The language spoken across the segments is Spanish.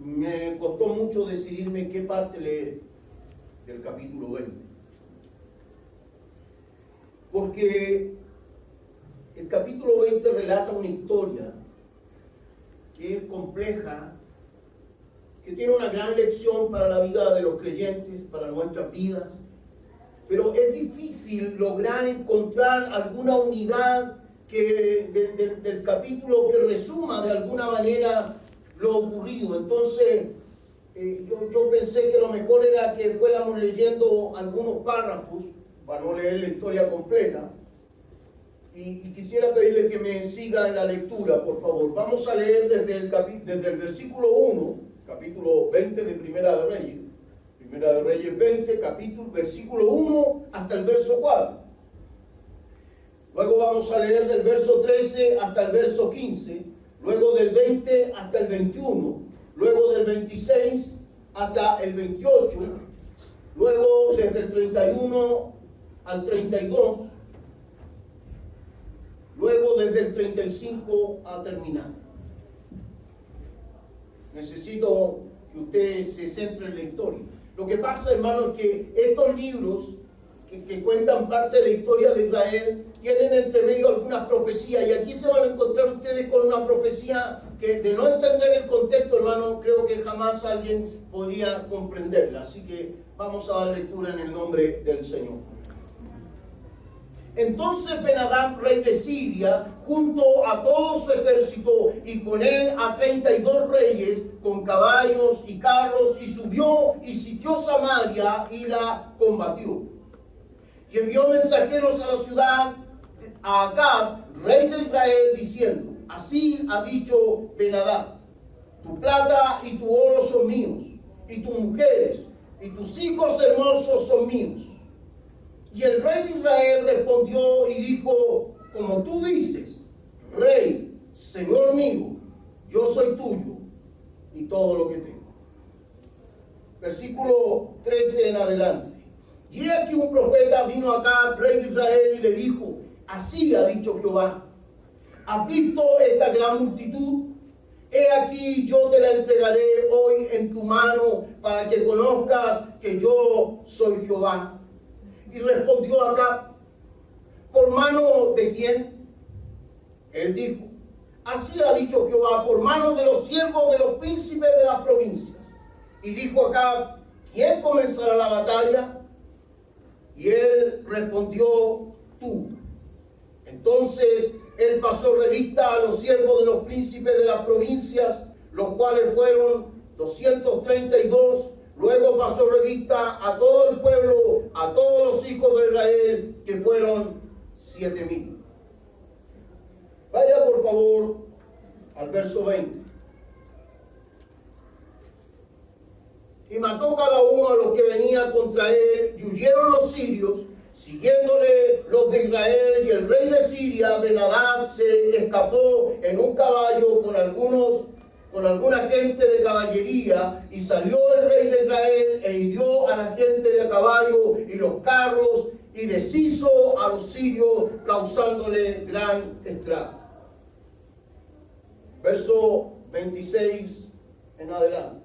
me costó mucho decidirme qué parte leer del capítulo 20. Porque el capítulo 20 relata una historia que es compleja, que tiene una gran lección para la vida de los creyentes, para nuestras vidas, pero es difícil lograr encontrar alguna unidad del capítulo que resuma de alguna manera lo ocurrido. Entonces, yo pensé que lo mejor era que fuéramos leyendo algunos párrafos, para no leer la historia completa, y quisiera pedirle que me siga en la lectura, por favor. Vamos a leer desde el versículo 1, capítulo 20 de Primera de Reyes. Primera de Reyes 20, versículo 1 hasta el verso 4. Luego vamos a leer del verso 13 hasta el verso 15. Luego del 20 hasta el 21. Luego del 26 hasta el 28. Luego desde el 31 al 32. Luego desde el 35 a terminar. Necesito que usted se centre en la historia. Lo que pasa, hermano, es que estos libros que cuentan parte de la historia de Israel tienen entre medio algunas profecías, y aquí se van a encontrar ustedes con una profecía que, de no entender el contexto, hermano, creo que jamás alguien podría comprenderla. Así que vamos a dar lectura en el nombre del Señor. Entonces Ben-Hadad, rey de Siria, junto a todo su ejército y con él a 32 reyes con caballos y carros, y subió y sitió Samaria y la combatió. Y envió mensajeros a la ciudad a Acab, rey de Israel, diciendo: así ha dicho Ben-Hadad, tu plata y tu oro son míos, y tus mujeres y tus hijos hermosos son míos. Y el rey de Israel respondió y dijo: como tú dices, rey, señor mío, yo soy tuyo y todo lo que tengo. Versículo 13 en adelante. Y aquí un profeta vino acá, rey de Israel, y le dijo: así ha dicho Jehová, ¿has visto esta gran multitud? He aquí yo te la entregaré hoy en tu mano para que conozcas que yo soy Jehová. Y respondió Acab: ¿por mano de quién? Él dijo: así ha dicho Jehová, por mano de los siervos de los príncipes de las provincias. Y dijo Acab: ¿quién comenzará la batalla? Y él respondió: tú. Entonces él pasó revista a los siervos de los príncipes de las provincias, los cuales fueron 232. Luego pasó revista a todo el pueblo, a todos los hijos de Israel, que fueron 7,000. Vaya por favor al verso 20. Y mató cada uno a los que venía contra él, y huyeron los sirios, siguiéndole los de Israel. Y el rey de Siria, Ben-Hadad, se escapó en un caballo con alguna gente de caballería, y salió el rey de Israel e hirió a la gente de a caballo y los carros, y deshizo a los sirios, causándole gran estrago. Verso 26 en adelante.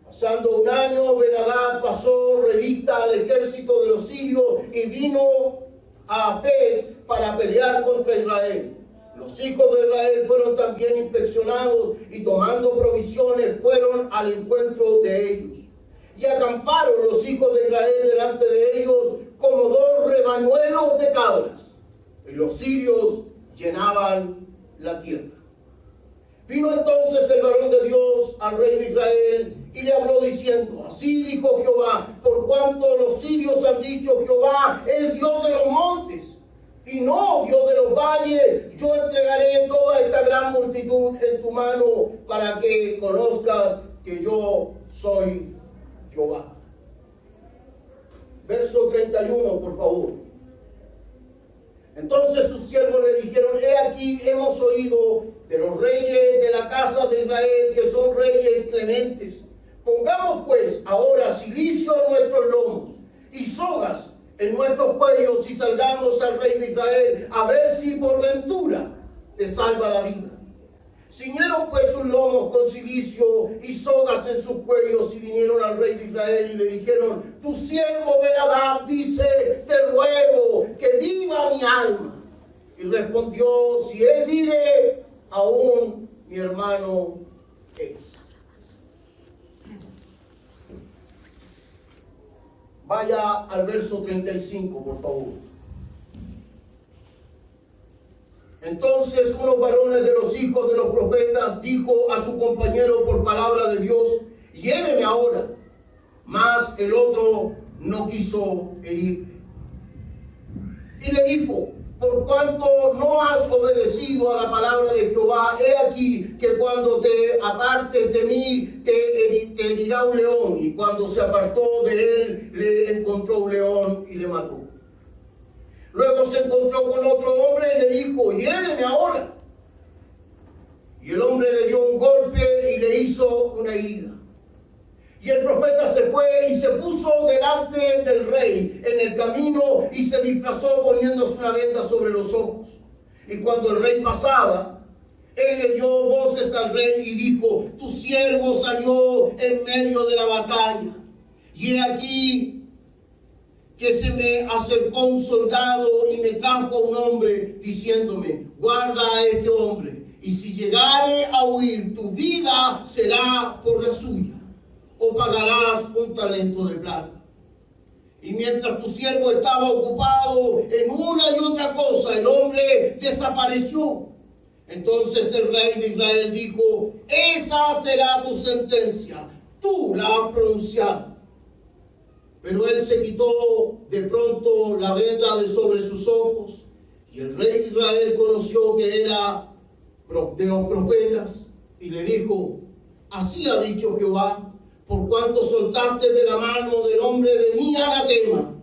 Pasando un año, Ben-Hadad pasó revista al ejército de los sirios y vino a Afec para pelear contra Israel. Los hijos de Israel fueron también inspeccionados, y tomando provisiones fueron al encuentro de ellos. Y acamparon los hijos de Israel delante de ellos como 2 rebañuelos de cabras, y los sirios llenaban la tierra. Vino entonces el varón de Dios al rey de Israel y le habló diciendo: así dijo Jehová, por cuanto los sirios han dicho: Jehová es Dios de los montes y no Dios de los valles, yo entregaré toda esta gran multitud en tu mano para que conozcas que yo soy Jehová. Verso 31, por favor. Entonces sus siervos le dijeron: he aquí, hemos oído de los reyes de la casa de Israel que son reyes clementes. Pongamos pues ahora cilicio en nuestros lomos y sogas en nuestros cuellos, y salgamos al rey de Israel a ver si por ventura te salva la vida. Ciñeron pues sus lomos con cilicio y sogas en sus cuellos y vinieron al rey de Israel y le dijeron: tu siervo Ben-Hadad dice: te ruego que viva mi alma. Y respondió: si él vive, aún mi hermano es. Vaya al verso 35, por favor. Entonces unos varones de los hijos de los profetas dijo a su compañero por palabra de Dios: hiéreme ahora. Mas el otro no quiso herirle. Y le dijo: por cuanto no has obedecido a la palabra de Jehová, he aquí que cuando te apartes de mí te herirá un león. Y cuando se apartó de él, le encontró un león y le mató. Luego se encontró con otro hombre y le dijo: hiéreme ahora. Y el hombre le dio un golpe y le hizo una herida. Y el profeta se fue y se puso delante del rey en el camino y se disfrazó poniéndose una venda sobre los ojos. Y cuando el rey pasaba, él le dio voces al rey y dijo: tu siervo salió en medio de la batalla. Y he aquí que se me acercó un soldado y me trajo un hombre diciéndome: guarda a este hombre, y si llegare a huir, tu vida será por la suya, o pagarás un talento de plata. Y mientras tu siervo estaba ocupado en una y otra cosa, el hombre desapareció. Entonces el rey de Israel dijo: esa será tu sentencia, tú la has pronunciado. Pero él se quitó de pronto la venda de sobre sus ojos, y el rey de Israel conoció que era de los profetas, y le dijo: así ha dicho Jehová, por cuanto soltaste de la mano del hombre de mi anatema,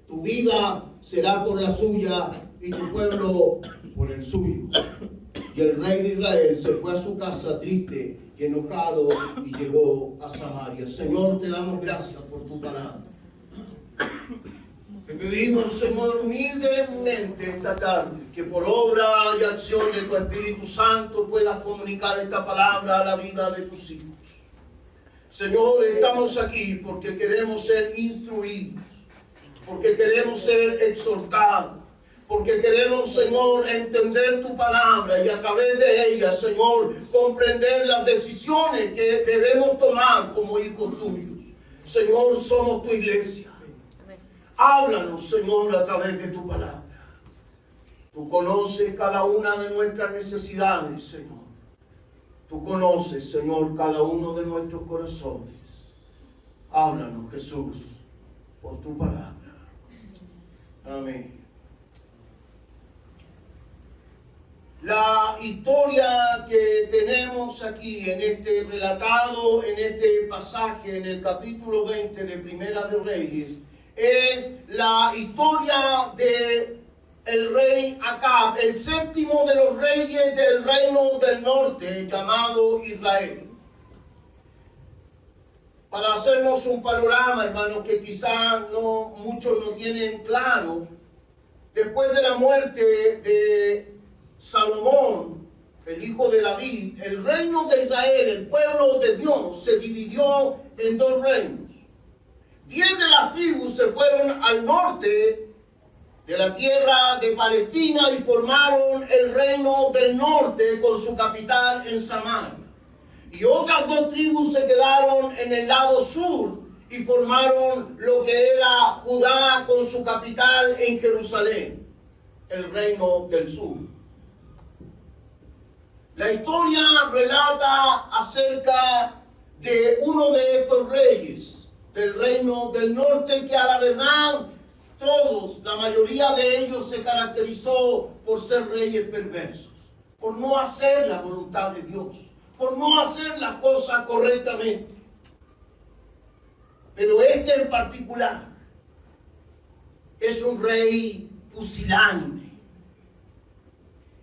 tu vida será por la suya y tu pueblo por el suyo. Y el rey de Israel se fue a su casa triste y enojado y llegó a Samaria. Señor, te damos gracias por tu palabra. Te pedimos, Señor, humildemente esta tarde, que por obra y acción de tu Espíritu Santo puedas comunicar esta palabra a la vida de tus hijos. Señor, estamos aquí porque queremos ser instruidos, porque queremos ser exhortados, porque queremos, Señor, entender tu palabra y a través de ella, Señor, comprender las decisiones que debemos tomar como hijos tuyos. Señor, somos tu iglesia. Háblanos, Señor, a través de tu palabra. Tú conoces cada una de nuestras necesidades, Señor. Tú conoces, Señor, cada uno de nuestros corazones. Háblanos, Jesús, por tu palabra. Amén. La historia que tenemos aquí en este relatado, en este pasaje, en el capítulo 20 de Primera de Reyes, es la historia de el rey Acab, el séptimo de los reyes del reino del norte llamado Israel. Para hacernos un panorama, hermanos, que quizás muchos no tienen claro, después de la muerte de Salomón, el hijo de David, el reino de Israel, el pueblo de Dios, se dividió en dos reinos. 10 de las tribus se fueron al norte de la tierra de Palestina y formaron el reino del norte con su capital en Samaria. Y otras 2 tribus se quedaron en el lado sur y formaron lo que era Judá con su capital en Jerusalén, el reino del sur. La historia relata acerca de uno de estos reyes del reino del norte que a la verdad todos, la mayoría de ellos se caracterizó por ser reyes perversos, por no hacer la voluntad de Dios, por no hacer las cosas correctamente. Pero este en particular es un rey pusilánime,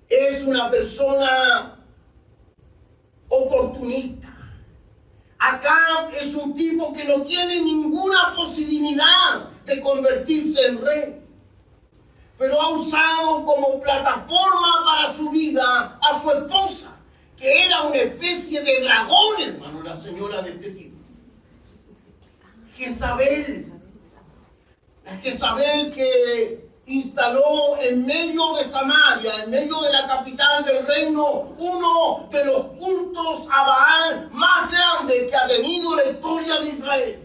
es una persona oportunista. Acab es un tipo que no tiene ninguna posibilidad de convertirse en rey, pero ha usado como plataforma para su vida a su esposa, que era una especie de dragón, hermano, la señora de este tipo. Jezabel. La Jezabel que instaló en medio de Samaria, en medio de la capital del reino, uno de los cultos a Baal más grandes que ha tenido la historia de Israel.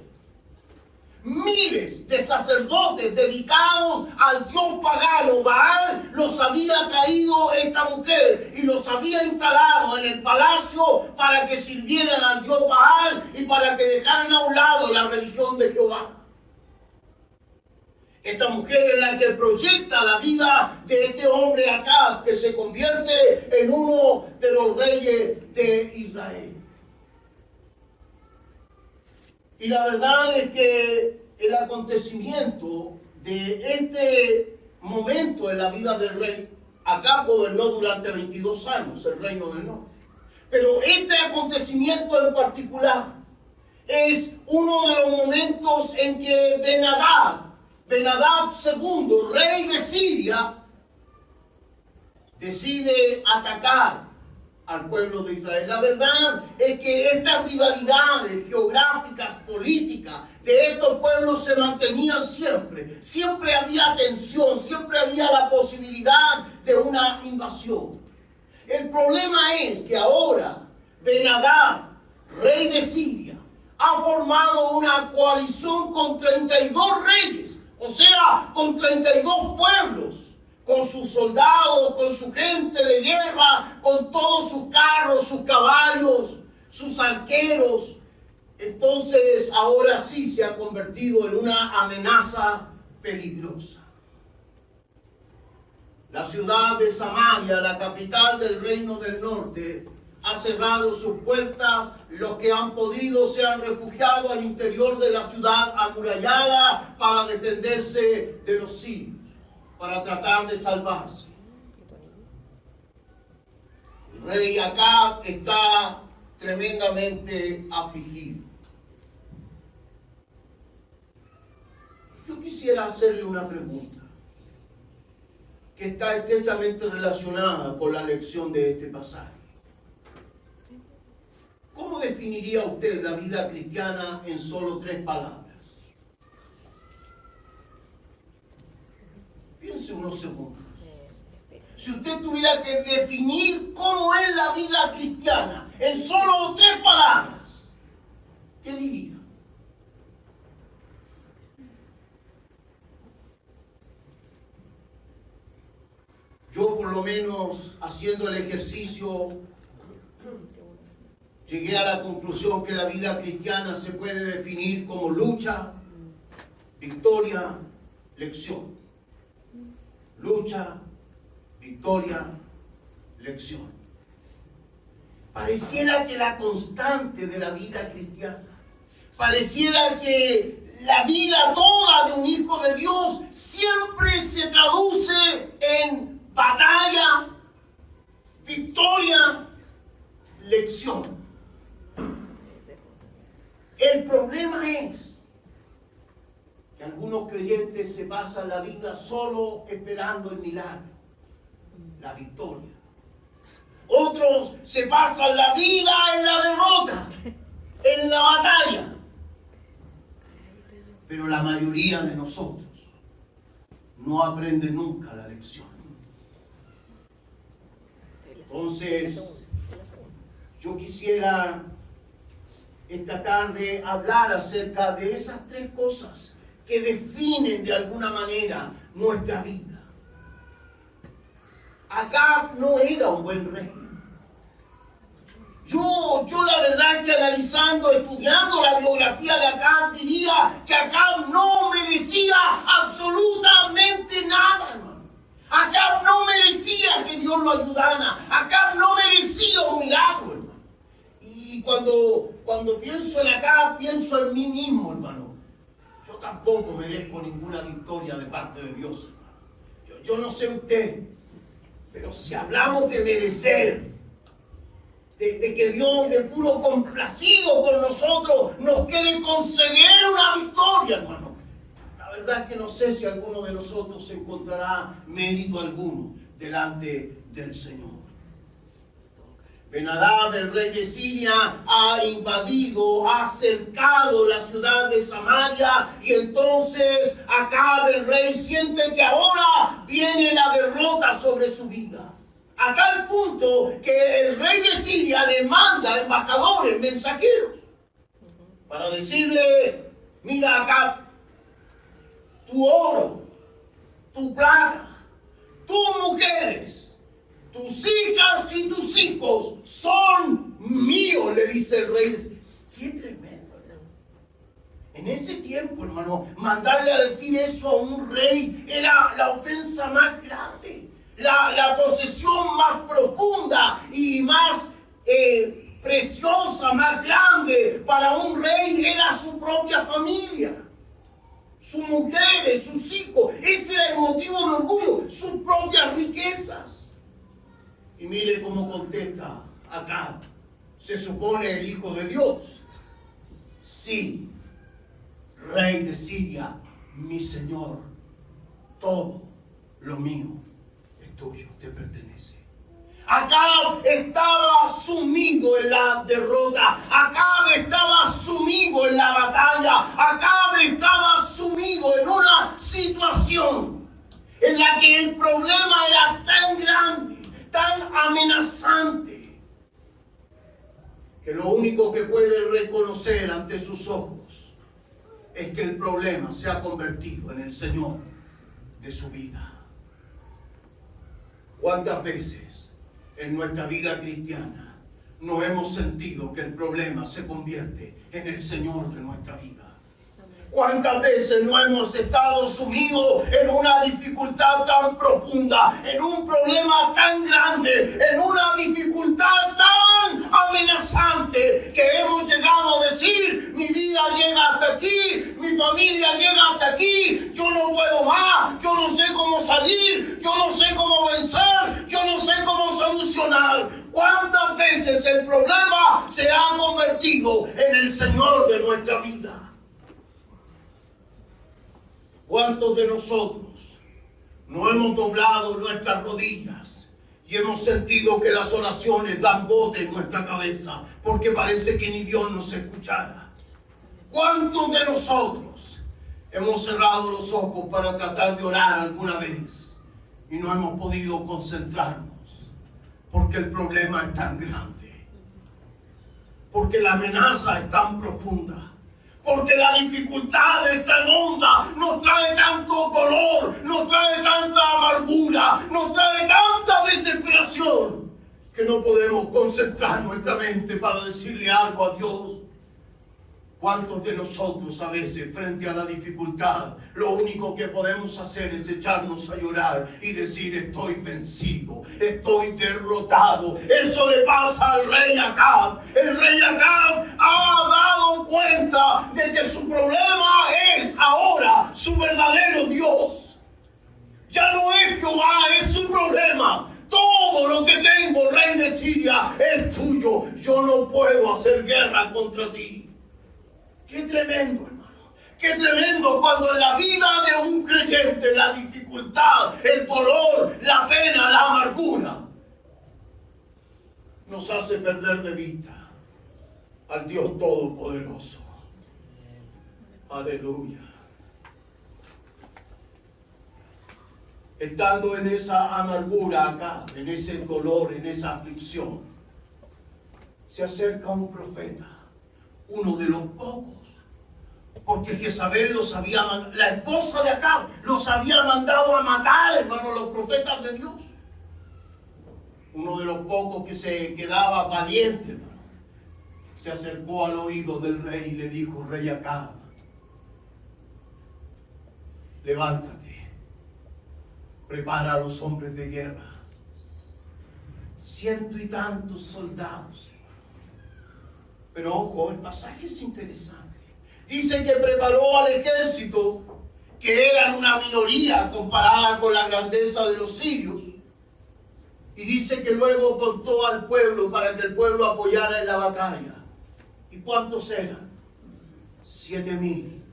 Miles de sacerdotes dedicados al dios pagano Baal los había traído esta mujer y los había instalado en el palacio para que sirvieran al dios Baal y para que dejaran a un lado la religión de Jehová. Esta mujer es la que proyecta la vida de este hombre acá, que se convierte en uno de los reyes de Israel. Y la verdad es que el acontecimiento de este momento en la vida del rey, acá gobernó durante 22 años el reino del norte. Pero este acontecimiento en particular es uno de los momentos en que Ben-Hadad II, rey de Siria, decide atacar al pueblo de Israel. La verdad es que estas rivalidades geográficas, políticas de estos pueblos se mantenían siempre. Siempre había tensión, siempre había la posibilidad de una invasión. El problema es que ahora Ben-Hadad, rey de Siria, ha formado una coalición con 32 reyes, o sea, con 32 pueblos, con sus soldados, con su gente de guerra, con todos sus carros, sus caballos, sus arqueros. Entonces, ahora sí se ha convertido en una amenaza peligrosa. La ciudad de Samaria, la capital del reino del norte, ha cerrado sus puertas. Los que han podido se han refugiado al interior de la ciudad amurallada para defenderse de los sirios, para tratar de salvarse. El rey Acab está tremendamente afligido. Yo quisiera hacerle una pregunta que está estrechamente relacionada con la lección de este pasaje. ¿Cómo definiría usted la vida cristiana en solo 3 palabras? Piense unos segundos. Si usted tuviera que definir cómo es la vida cristiana en solo 3 palabras, ¿qué diría? Yo, por lo menos, haciendo el ejercicio, llegué a la conclusión que la vida cristiana se puede definir como lucha, victoria, lección. Lucha, victoria, lección. Pareciera que la constante de la vida cristiana, pareciera que la vida toda de un hijo de Dios siempre se traduce en batalla, victoria, lección. El problema es que algunos creyentes se pasan la vida solo esperando el milagro, la victoria. Otros se pasan la vida en la derrota, en la batalla. Pero la mayoría de nosotros no aprende nunca la lección. Entonces, yo quisiera esta tarde hablar acerca de esas 3 cosas que definen de alguna manera nuestra vida. Acab no era un buen rey. Yo la verdad que analizando, estudiando la biografía de Acab, diría que Acab no merecía absolutamente nada, hermano. Acab no merecía que Dios lo ayudara. Acab no merecía un milagro, hermano. Y cuando pienso en Acab, pienso en mí mismo, hermano. Yo tampoco merezco ninguna victoria de parte de Dios, hermano. Yo no sé usted, pero si hablamos de merecer, de que Dios, de puro complacido con nosotros, nos quiere conceder una victoria, hermano. La verdad es que no sé si alguno de nosotros encontrará mérito alguno delante del Señor. Ben-Hadad, el rey de Siria, ha invadido, ha cercado la ciudad de Samaria, y entonces Acab, el rey, siente que ahora viene la derrota sobre su vida. A tal punto que el rey de Siria le manda embajadores, mensajeros, para decirle: mira, Acab, tu oro, tu plata, tus mujeres, tus hijas y tus hijos son míos, le dice el rey. ¡Qué tremendo, hermano! En ese tiempo, hermano, mandarle a decir eso a un rey era la ofensa más grande, la posesión más profunda y más preciosa, más grande para un rey era su propia familia, sus mujeres, sus hijos. Ese era el motivo de orgullo, sus propias riquezas. Y mire cómo contesta acá. Se supone el Hijo de Dios. Sí, rey de Siria, mi Señor, todo lo mío es tuyo, te pertenece. Acab estaba sumido en la derrota. Acab estaba sumido en la batalla. Acab estaba sumido en una situación en la que el problema era tan grande, tan amenazante, que lo único que puede reconocer ante sus ojos es que el problema se ha convertido en el Señor de su vida. ¿Cuántas veces en nuestra vida cristiana no hemos sentido que el problema se convierte en el Señor de nuestra vida? ¿Cuántas veces no hemos estado sumidos en una dificultad tan profunda, en un problema tan grande, en una dificultad tan amenazante, que hemos llegado a decir: mi vida llega hasta aquí, mi familia llega hasta aquí, yo no puedo más, yo no sé cómo salir, yo no sé cómo vencer, yo no sé cómo solucionar? ¿Cuántas veces el problema se ha convertido en el Señor de nuestra vida? ¿Cuántos de nosotros no hemos doblado nuestras rodillas y hemos sentido que las oraciones dan bote en nuestra cabeza porque parece que ni Dios nos escuchara? ¿Cuántos de nosotros hemos cerrado los ojos para tratar de orar alguna vez y no hemos podido concentrarnos porque el problema es tan grande, porque la amenaza es tan profunda, porque la dificultad es tan honda, nos trae tanto dolor, nos trae tanta amargura, nos trae tanta desesperación, que no podemos concentrar nuestra mente para decirle algo a Dios? ¿Cuántos de nosotros a veces frente a la dificultad lo único que podemos hacer es echarnos a llorar y decir: estoy vencido, estoy derrotado? Eso le pasa al rey Acab. El rey Acab ha dado cuenta de que su problema es ahora su verdadero Dios. Ya no es Jehová, es su problema. Todo lo que tengo, rey de Siria, es tuyo. Yo no puedo hacer guerra contra ti. ¡Qué tremendo, hermano! ¡Qué tremendo cuando en la vida de un creyente la dificultad, el dolor, la pena, la amargura nos hace perder de vista al Dios Todopoderoso! ¡Aleluya! Estando en esa amargura acá, en ese dolor, en esa aflicción, se acerca un profeta, uno de los pocos, porque Jezabel la esposa de Acab, los había mandado a matar, hermano, los profetas de Dios. Uno de los pocos que se quedaba valiente, hermano, se acercó al oído del rey y le dijo: rey Acab, levántate, prepara a los hombres de guerra, 100 y tantos soldados, hermano. Pero ojo, el pasaje es interesante. Dice que preparó al ejército, que eran una minoría comparada con la grandeza de los sirios. Y dice que luego contó al pueblo para que el pueblo apoyara en la batalla. ¿Y cuántos eran? 7,000.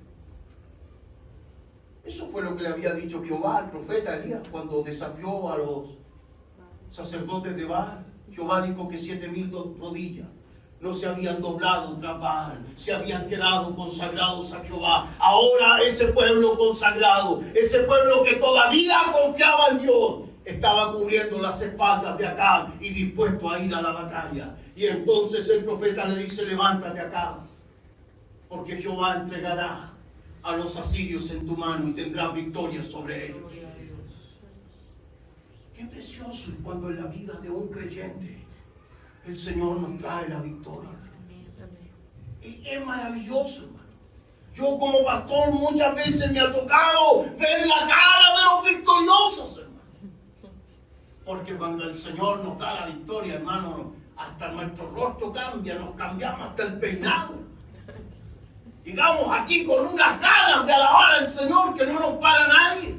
Eso fue lo que le había dicho Jehová al profeta Elías cuando desafió a los sacerdotes de Baal. Jehová dijo que 7,000 rodillas no se habían doblado tras Baal, se habían quedado consagrados a Jehová. Ahora ese pueblo consagrado, ese pueblo que todavía confiaba en Dios, estaba cubriendo las espaldas de Acab y dispuesto a ir a la batalla. Y entonces el profeta le dice: levántate, Acab, porque Jehová entregará a los asirios en tu mano y tendrás victoria sobre ellos. Qué precioso es cuando en la vida de un creyente el Señor nos trae la victoria. Es maravilloso, hermano. Yo como pastor muchas veces me ha tocado ver la cara de los victoriosos, hermano. Porque cuando el Señor nos da la victoria, hermano, hasta nuestro rostro cambia, nos cambiamos hasta el peinado. Llegamos aquí con unas ganas de alabar al Señor que no nos para nadie.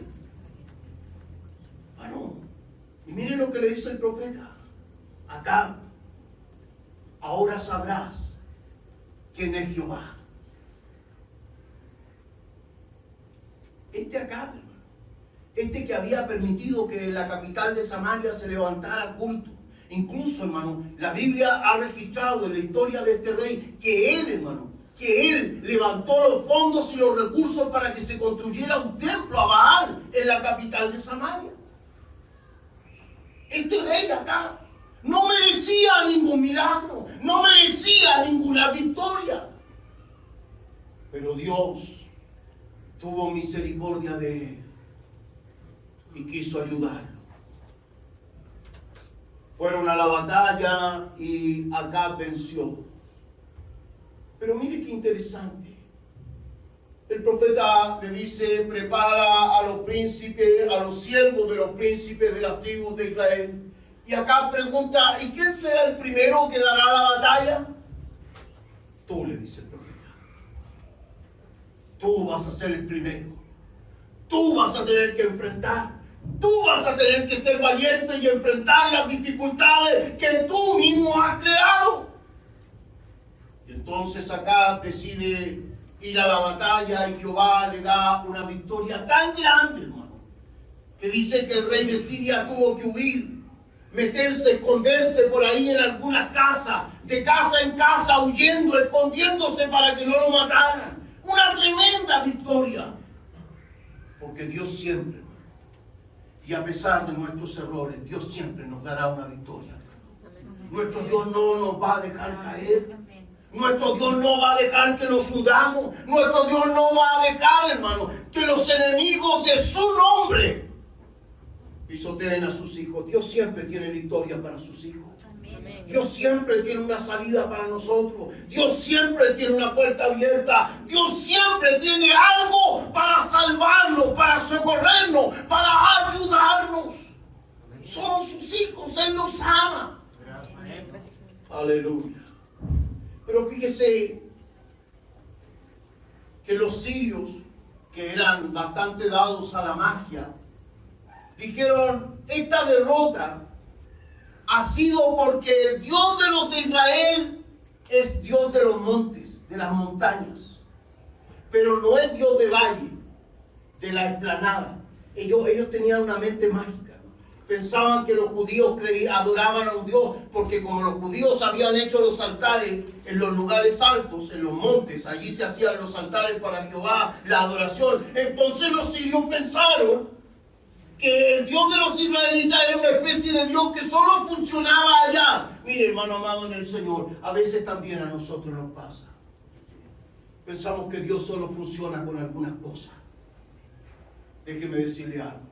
Bueno, y miren lo que le dice el profeta. Acá, ahora sabrás quién es Jehová. Acá, hermano, que había permitido que en la capital de Samaria se levantara culto. Incluso, hermano, la Biblia ha registrado en la historia de este rey que él, hermano, que él levantó los fondos y los recursos para que se construyera un templo a Baal en la capital de Samaria. Este rey acá no merecía ningún milagro, no merecía ninguna victoria. Pero Dios tuvo misericordia de él y quiso ayudarlo. Fueron a la batalla y Acab venció. Pero mire qué interesante. El profeta le dice: prepara a los príncipes, a los siervos de los príncipes de las tribus de Israel. Y acá pregunta: ¿y quién será el primero que dará la batalla? Tú, le dice el profeta. Tú vas a ser el primero. Tú vas a tener que enfrentar. Tú vas a tener que ser valiente y enfrentar las dificultades que tú mismo has creado. Y entonces acá decide ir a la batalla y Jehová le da una victoria tan grande, hermano, que dice que el rey de Siria tuvo que huir, meterse, esconderse por ahí en alguna casa, de casa en casa, huyendo, escondiéndose para que no lo mataran. Una tremenda victoria. Porque Dios siempre, hermano, y a pesar de nuestros errores, Dios siempre nos dará una victoria. Nuestro Dios no nos va a dejar caer. Nuestro Dios no va a dejar que nos hundamos. Nuestro Dios no va a dejar, hermano, que los enemigos de su nombre pisoteen a sus hijos. Dios siempre tiene victoria para sus hijos. Dios siempre tiene una salida para nosotros. Dios siempre tiene una puerta abierta. Dios siempre tiene algo para salvarnos, para socorrernos, para ayudarnos. Somos sus hijos, Él nos ama. Aleluya. Pero fíjese que los sirios, que eran bastante dados a la magia, dijeron: esta derrota ha sido porque el Dios de los de Israel es Dios de los montes, de las montañas, pero no es Dios de valle, de la explanada. Ellos tenían una mente mágica. Pensaban que los judíos adoraban a un Dios, porque como los judíos habían hecho los altares en los lugares altos, en los montes, allí se hacían los altares para Jehová, la adoración. Entonces los sirios pensaron que el Dios de los israelitas era una especie de Dios que solo funcionaba allá. Mire, hermano amado en el Señor, a veces también a nosotros nos pasa. Pensamos que Dios solo funciona con algunas cosas. Déjeme decirle algo.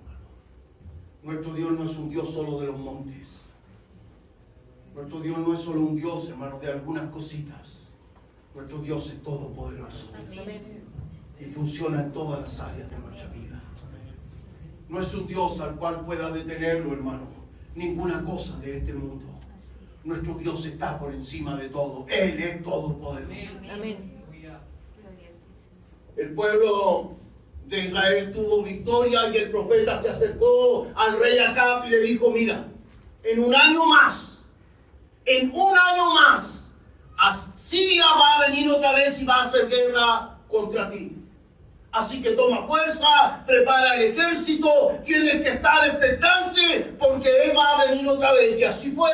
Nuestro Dios no es un Dios solo de los montes. Nuestro Dios no es solo un Dios, hermano, de algunas cositas. Nuestro Dios es todopoderoso. Y funciona en todas las áreas de nuestra vida. No es un Dios al cual pueda detenerlo, hermano, ninguna cosa de este mundo. Nuestro Dios está por encima de todo. Él es todopoderoso. Amén. El pueblo de Israel tuvo victoria y el profeta se acercó al rey Acab y le dijo: mira, en un año más, Asiria va a venir otra vez y va a hacer guerra contra ti. Así que toma fuerza, prepara el ejército, tienes que estar expectante porque él va a venir otra vez. Y así fue.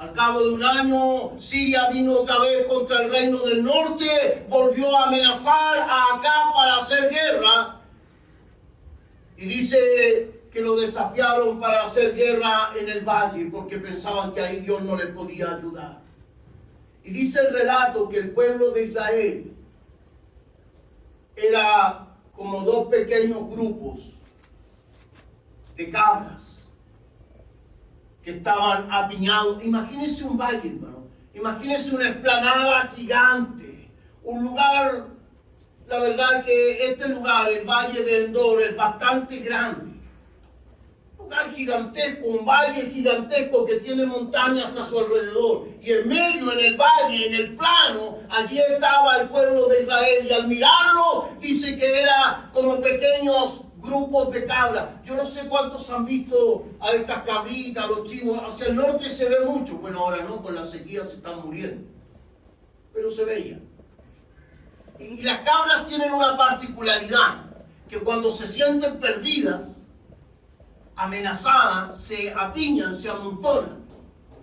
Al cabo de un año, Siria vino otra vez contra el reino del norte, volvió a amenazar a Acab para hacer guerra. Y dice que lo desafiaron para hacer guerra en el valle, porque pensaban que ahí Dios no les podía ayudar. Y dice el relato que el pueblo de Israel era como dos pequeños grupos de cabras que estaban apiñados. Imagínense un valle, hermano. Imagínense una explanada gigante. Un lugar, la verdad que este lugar, el Valle de Endor, es bastante grande. Un lugar gigantesco, un valle gigantesco que tiene montañas a su alrededor. Y en medio, en el valle, en el plano, allí estaba el pueblo de Israel. Y al mirarlo, dice que era como pequeños grupos de cabras. Yo no sé cuántos han visto a estas cabritas, los chivos. Hacia el norte se ve mucho. Bueno, ahora no, con la sequía se están muriendo. Pero se veía. Y las cabras tienen una particularidad, que cuando se sienten perdidas, amenazadas, se apiñan, se amontonan,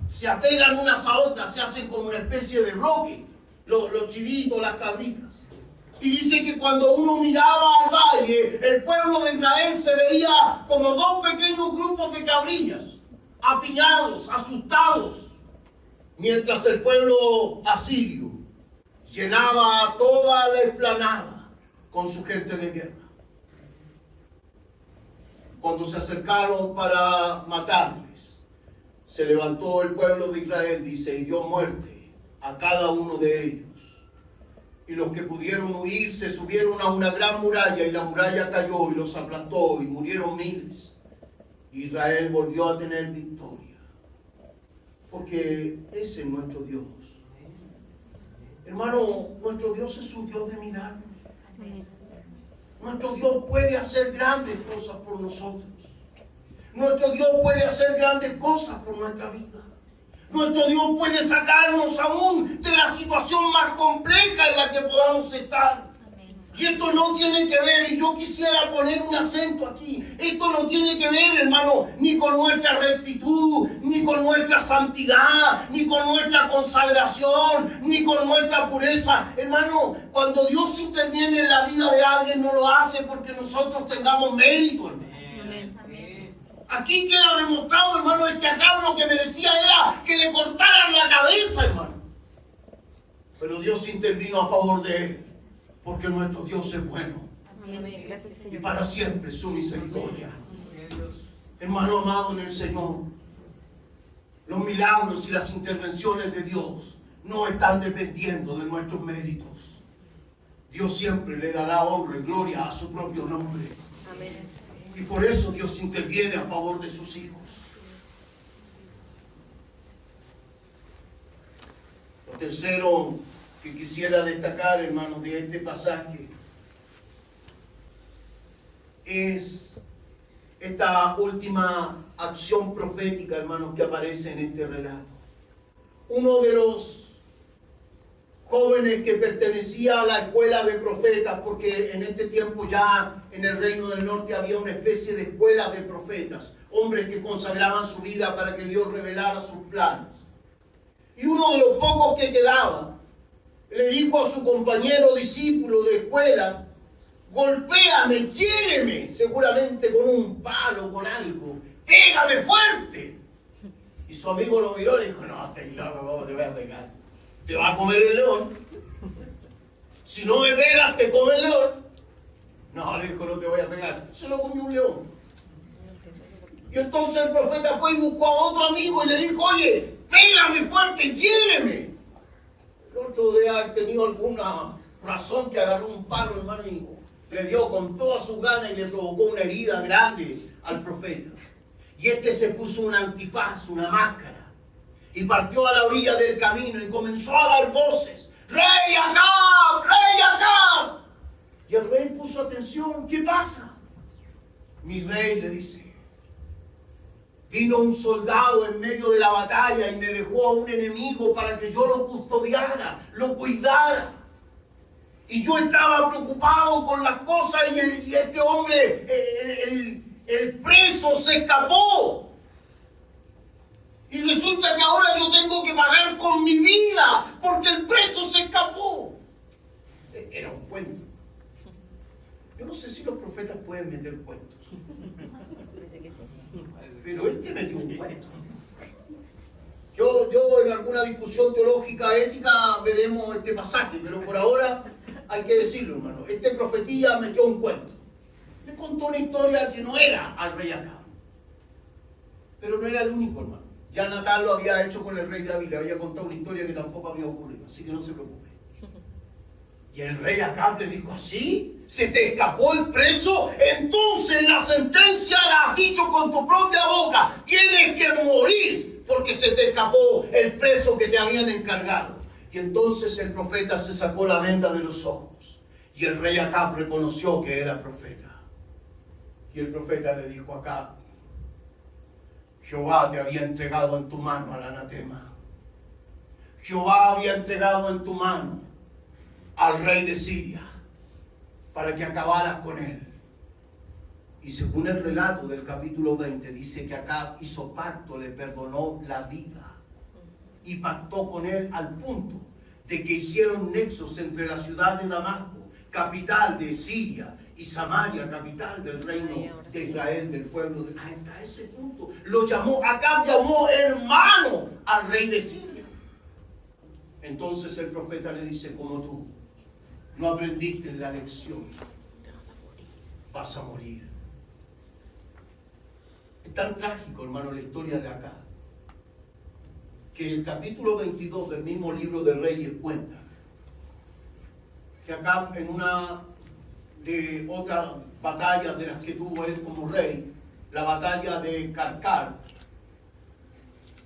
se apegan unas a otras, se hacen como una especie de bloque, los chivitos, las cabritas. Y dice que cuando uno miraba al valle, el pueblo de Israel se veía como dos pequeños grupos de cabrillas, apiñados, asustados, mientras el pueblo asirio llenaba toda la explanada con su gente de guerra. Cuando se acercaron para matarles, se levantó el pueblo de Israel, dice, y dio muerte a cada uno de ellos. Y los que pudieron huir se subieron a una gran muralla, y la muralla cayó y los aplastó, y murieron miles. Israel volvió a tener victoria, porque ese es nuestro Dios. Hermano, nuestro Dios es un Dios de milagros. Nuestro Dios puede hacer grandes cosas por nosotros. Nuestro Dios puede hacer grandes cosas por nuestra vida. Nuestro Dios puede sacarnos aún de la situación más compleja en la que podamos estar. Y esto no tiene que ver, y yo quisiera poner un acento aquí, esto no tiene que ver, hermano, ni con nuestra rectitud, ni con nuestra santidad, ni con nuestra consagración, ni con nuestra pureza. Hermano, cuando Dios interviene en la vida de alguien, no lo hace porque nosotros tengamos mérito, hermano. Aquí queda demostrado, hermano, que acá lo que merecía era que le cortaran la cabeza, hermano. Pero Dios intervino a favor de él. Porque nuestro Dios es bueno. Y para siempre su misericordia. Hermano amado en el Señor, los milagros y las intervenciones de Dios no están dependiendo de nuestros méritos. Dios siempre le dará honra y gloria a su propio nombre. Y por eso Dios interviene a favor de sus hijos. Lo tercero que quisiera destacar, hermanos, de este pasaje es esta última acción profética, hermanos, que aparece en este relato. Uno de los jóvenes que pertenecía a la escuela de profetas, porque en este tiempo ya en el reino del norte había una especie de escuela de profetas, hombres que consagraban su vida para que Dios revelara sus planes. Y uno de los pocos que quedaba le dijo a su compañero discípulo de escuela, golpéame, hiéreme, seguramente con un palo, con algo, pégame fuerte. Y su amigo lo miró y dijo, no, te voy a pegar, te va a comer el león. Si no me pegas, te come el león. No, le dijo, no te voy a pegar, se lo comió un león. Y entonces el profeta fue y buscó a otro amigo y le dijo, oye, pégame fuerte, hiéreme. El otro debe haber tenido alguna razón que agarró un palo, hermano, y le dio con todas sus ganas y le provocó una herida grande al profeta. Y este se puso un antifaz, una máscara, y partió a la orilla del camino y comenzó a dar voces. ¡Rey Acab! ¡Rey Acab! Y el rey puso atención. ¿Qué pasa? Mi rey, le dice, vino un soldado en medio de la batalla y me dejó a un enemigo para que yo lo custodiara, lo cuidara. Y yo estaba preocupado con las cosas y este hombre, el preso, se escapó. Y resulta que ahora yo tengo que pagar con mi vida porque el preso se escapó. Era un cuento. Yo no sé si los profetas pueden meter cuentos. Pero este metió un cuento. Yo en alguna discusión teológica, ética, veremos este pasaje, pero por ahora hay que decirlo, hermano. Este profetilla metió un cuento. Le contó una historia que no era al rey Acab. Pero no era el único, hermano. Ya Natán lo había hecho con el rey David, le había contado una historia que tampoco había ocurrido, así que no se preocupe. Y el rey Acab le dijo, ¿así? ¿Se te escapó el preso? Entonces la sentencia la has dicho con tu propia boca. Tienes que morir porque se te escapó el preso que te habían encargado. Y entonces el profeta se sacó la venda de los ojos. Y el rey Acab reconoció que era profeta. Y el profeta le dijo a Acab, Jehová te había entregado en tu mano al anatema. Jehová había entregado en tu mano al rey de Siria para que acabaras con él. Y según el relato del capítulo 20, dice que Acab hizo pacto, le perdonó la vida y pactó con él al punto de que hicieron nexos entre la ciudad de Damasco, capital de Siria, y Samaria, capital del reino de Israel, del pueblo de... Hasta ese punto lo llamó, Acab llamó hermano al rey de Siria. Entonces el profeta le dice, como tú no aprendiste la lección, vas a morir. Es tan trágico, hermano, la historia de Acab, que el capítulo 22 del mismo libro de Reyes cuenta que Acab, en una de otras batallas de las que tuvo él como rey, la batalla de Carcar,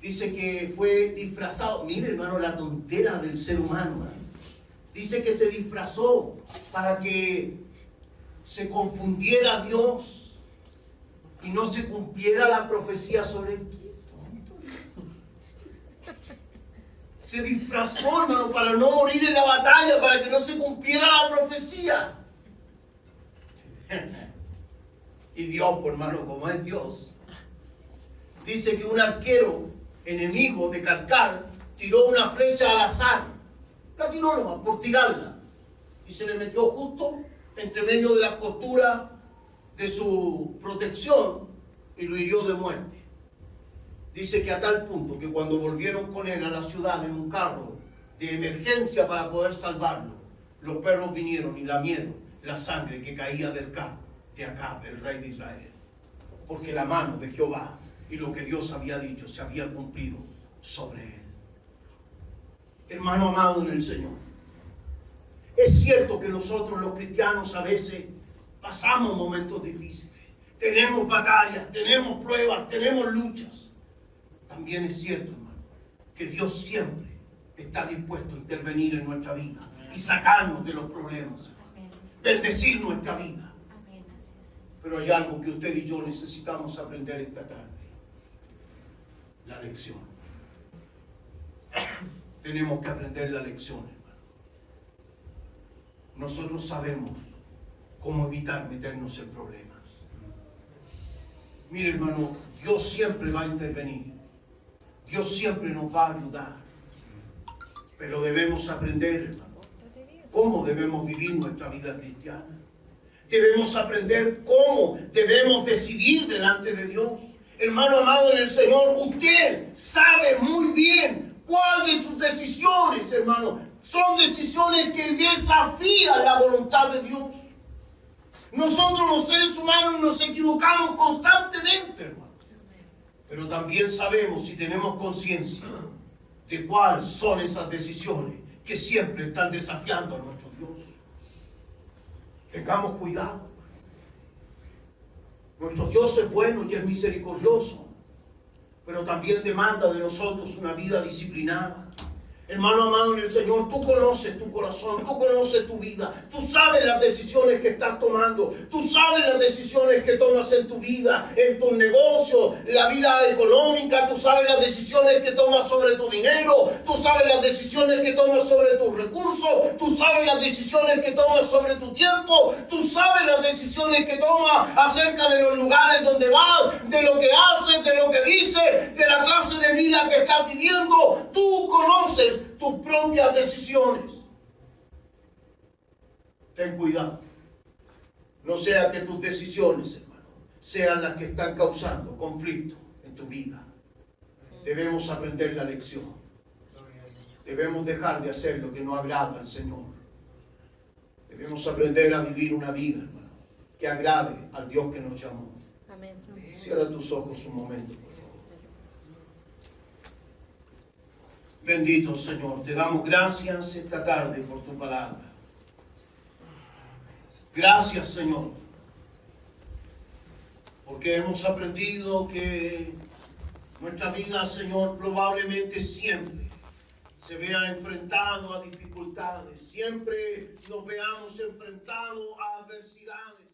dice que fue disfrazado. Mire, hermano, la tontera del ser humano, ¿eh? Dice que se disfrazó para que se confundiera Dios y no se cumpliera la profecía sobre él. Se disfrazó, hermano, para no morir en la batalla, para que no se cumpliera la profecía. Y Dios, por hermano, como es Dios, dice que un arquero enemigo de Carcar tiró una flecha al azar. La tiró nomás por tirarla. Y se le metió justo entre medio de las costuras de su protección y lo hirió de muerte. Dice que a tal punto que cuando volvieron con él a la ciudad en un carro de emergencia para poder salvarlo, los perros vinieron y lamieron la sangre que caía del carro de Acab, el rey de Israel. Porque la mano de Jehová y lo que Dios había dicho se había cumplido sobre él. Hermano amado en el Señor, es cierto que nosotros los cristianos a veces pasamos momentos difíciles. Tenemos batallas, tenemos pruebas, tenemos luchas. También es cierto, hermano, que Dios siempre está dispuesto a intervenir en nuestra vida y sacarnos de los problemas, bendecir nuestra vida. Pero hay algo que usted y yo necesitamos aprender esta tarde. La lección. Tenemos que aprender la lección, hermano. Nosotros sabemos cómo evitar meternos en problemas. Mire, hermano, Dios siempre va a intervenir. Dios siempre nos va a ayudar. Pero debemos aprender, hermano, cómo debemos vivir nuestra vida cristiana. Debemos aprender cómo debemos decidir delante de Dios. Hermano amado en el Señor, usted sabe muy bien cuál de sus decisiones, hermano, son decisiones que desafían la voluntad de Dios. Nosotros los seres humanos nos equivocamos constantemente, hermano. Pero también sabemos y tenemos conciencia de cuáles son esas decisiones que siempre están desafiando a nuestro Dios. Tengamos cuidado. Nuestro Dios es bueno y es misericordioso, pero también demanda de nosotros una vida disciplinada. Hermano amado en el Señor, tú conoces tu corazón, tú conoces tu vida, tú sabes las decisiones que estás tomando, tú sabes las decisiones que tomas en tu vida, en tu negocio, la vida económica, tú sabes las decisiones que tomas sobre tu dinero, tú sabes las decisiones que tomas sobre tus recursos, tú sabes las decisiones que tomas sobre tu tiempo, tú sabes las decisiones que tomas acerca de los lugares donde vas, de lo que haces, de lo que dices, de la clase de vida que estás viviendo. Tú conoces tus propias decisiones. Ten cuidado. No sea que tus decisiones, hermano, sean las que están causando conflicto en tu vida. Debemos aprender la lección. Debemos dejar de hacer lo que no agrada al Señor. Debemos aprender a vivir una vida, hermano, que agrade al Dios que nos llamó. Amén. Cierra tus ojos un momento, por favor. Bendito Señor, te damos gracias esta tarde por tu palabra. Gracias, Señor, porque hemos aprendido que nuestra vida, Señor, probablemente siempre se vea enfrentado a dificultades, siempre nos veamos enfrentados a adversidades.